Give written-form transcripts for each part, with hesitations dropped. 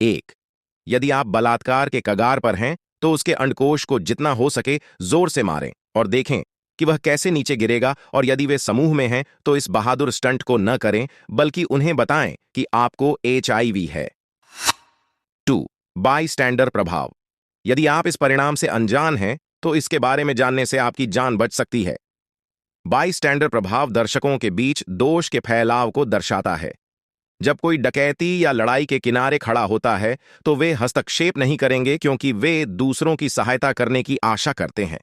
एक, यदि आप बलात्कार के कगार पर हैं तो उसके अंडकोश को जितना हो सके जोर से मारें और देखें कि वह कैसे नीचे गिरेगा, और यदि वे समूह में हैं तो इस बहादुर स्टंट को न करें बल्कि उन्हें बताएं कि आपको एचआईवी है। 2. बाई स्टैंडर प्रभाव। यदि आप इस परिणाम से अनजान हैं तो इसके बारे में जानने से आपकी जान बच सकती है। बाई स्टैंडर प्रभाव दर्शकों के बीच दोष के फैलाव को दर्शाता है। जब कोई डकैती या लड़ाई के किनारे खड़ा होता है तो वे हस्तक्षेप नहीं करेंगे क्योंकि वे दूसरों की सहायता करने की आशा करते हैं।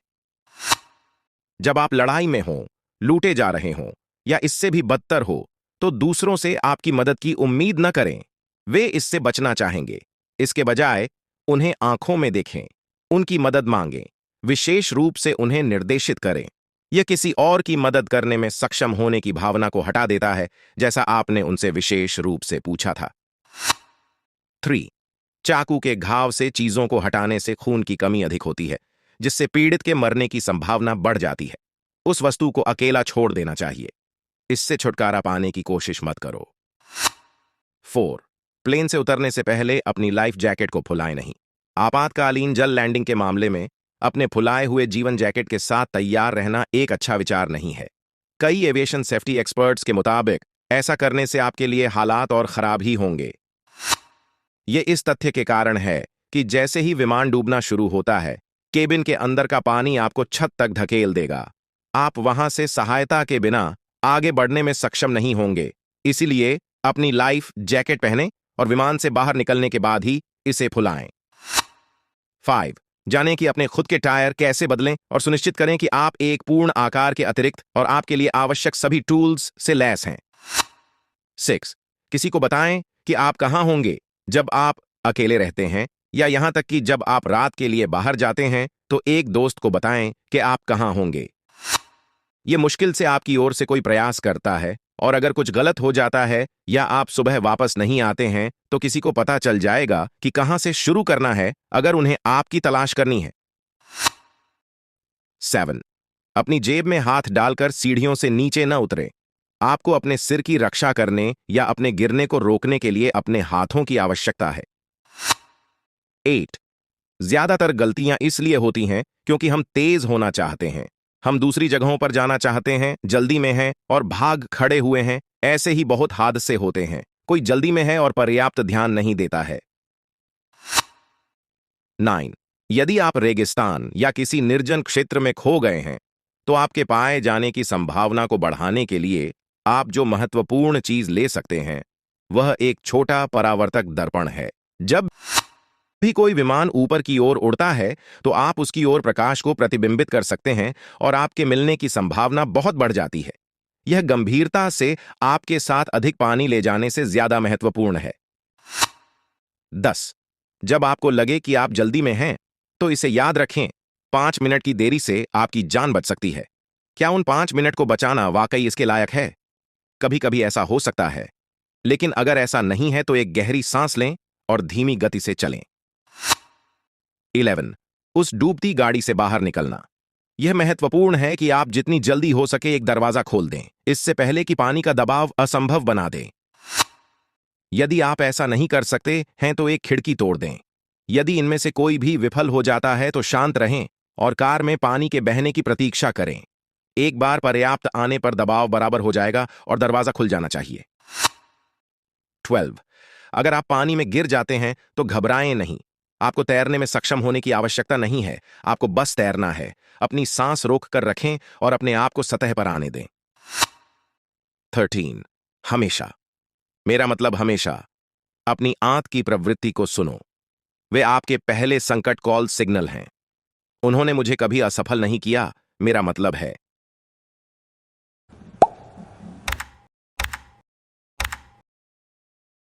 जब आप लड़ाई में हों, लूटे जा रहे हों या इससे भी बदतर हो तो दूसरों से आपकी मदद की उम्मीद न करें। वे इससे बचना चाहेंगे। इसके बजाय उन्हें आंखों में देखें, उनकी मदद मांगें, विशेष रूप से उन्हें निर्देशित करें। यह किसी और की मदद करने में सक्षम होने की भावना को हटा देता है, जैसा आपने उनसे विशेष रूप से पूछा था। 3. चाकू के घाव से चीजों को हटाने से खून की कमी अधिक होती है, जिससे पीड़ित के मरने की संभावना बढ़ जाती है। उस वस्तु को अकेला छोड़ देना चाहिए। इससे छुटकारा पाने की कोशिश मत करो। 4. प्लेन से उतरने से पहले अपनी लाइफ जैकेट को फुलाएं नहीं। आपातकालीन जल लैंडिंग के मामले में अपने फुलाए हुए जीवन जैकेट के साथ तैयार रहना एक अच्छा विचार नहीं है। कई एविएशन सेफ्टी एक्सपर्ट्स के मुताबिक ऐसा करने से आपके लिए हालात और खराब ही होंगे। यह इस तथ्य के कारण है कि जैसे ही विमान डूबना शुरू होता है, केबिन के अंदर का पानी आपको छत तक धकेल देगा। आप वहां से सहायता के बिना आगे बढ़ने में सक्षम नहीं होंगे। इसीलिए अपनी लाइफ जैकेट पहनें और विमान से बाहर निकलने के बाद ही इसे फुलाएं। 5. जानें कि अपने खुद के टायर कैसे बदलें और सुनिश्चित करें कि आप एक पूर्ण आकार के अतिरिक्त और आपके लिए आवश्यक सभी टूल्स से लैस हैं। 6. किसी को बताएं कि आप कहां होंगे जब आप अकेले रहते हैं, या यहां तक कि जब आप रात के लिए बाहर जाते हैं तो एक दोस्त को बताएं कि आप कहां होंगे। यह मुश्किल से आपकी ओर से कोई प्रयास करता है, और अगर कुछ गलत हो जाता है या आप सुबह वापस नहीं आते हैं तो किसी को पता चल जाएगा कि कहां से शुरू करना है अगर उन्हें आपकी तलाश करनी है। 7. अपनी जेब में हाथ डालकर सीढ़ियों से नीचे न उतरें। आपको अपने सिर की रक्षा करने या अपने गिरने को रोकने के लिए अपने हाथों की आवश्यकता है। 8. ज्यादातर गलतियां इसलिए होती हैं क्योंकि हम तेज होना चाहते हैं। हम दूसरी जगहों पर जाना चाहते हैं, जल्दी में हैं और भाग खड़े हुए हैं। ऐसे ही बहुत हादसे होते हैं। कोई जल्दी में है और पर्याप्त ध्यान नहीं देता है। 9. यदि आप रेगिस्तान या किसी निर्जन क्षेत्र में खो गए हैं तो आपके पाए जाने की संभावना को बढ़ाने के लिए आप जो महत्वपूर्ण चीज ले सकते हैं वह एक छोटा परावर्तक दर्पण है। जब भी कोई विमान ऊपर की ओर उड़ता है तो आप उसकी ओर प्रकाश को प्रतिबिंबित कर सकते हैं और आपके मिलने की संभावना बहुत बढ़ जाती है। यह गंभीरता से आपके साथ अधिक पानी ले जाने से ज्यादा महत्वपूर्ण है। 10. जब आपको लगे कि आप जल्दी में हैं तो इसे याद रखें, 5 मिनट की देरी से आपकी जान बच सकती है। क्या उन 5 मिनट को बचाना वाकई इसके लायक है? कभी कभी ऐसा हो सकता है, लेकिन अगर ऐसा नहीं है तो एक गहरी सांस लें और धीमी गति से चलें। 11. उस डूबती गाड़ी से बाहर निकलना। यह महत्वपूर्ण है कि आप जितनी जल्दी हो सके एक दरवाजा खोल दें, इससे पहले कि पानी का दबाव असंभव बना दें। यदि आप ऐसा नहीं कर सकते हैं तो एक खिड़की तोड़ दें। यदि इनमें से कोई भी विफल हो जाता है तो शांत रहें और कार में पानी के बहने की प्रतीक्षा करें। एक बार पर्याप्त आने पर दबाव बराबर हो जाएगा और दरवाजा खुल जाना चाहिए। 12. अगर आप पानी में गिर जाते हैं तो घबराएं नहीं। आपको तैरने में सक्षम होने की आवश्यकता नहीं है, आपको बस तैरना है। अपनी सांस रोक कर रखें और अपने आप को सतह पर आने दें। 13. हमेशा, मेरा मतलब हमेशा, अपनी आंत की प्रवृत्ति को सुनो। वे आपके पहले संकट कॉल सिग्नल हैं। उन्होंने मुझे कभी असफल नहीं किया, मेरा मतलब है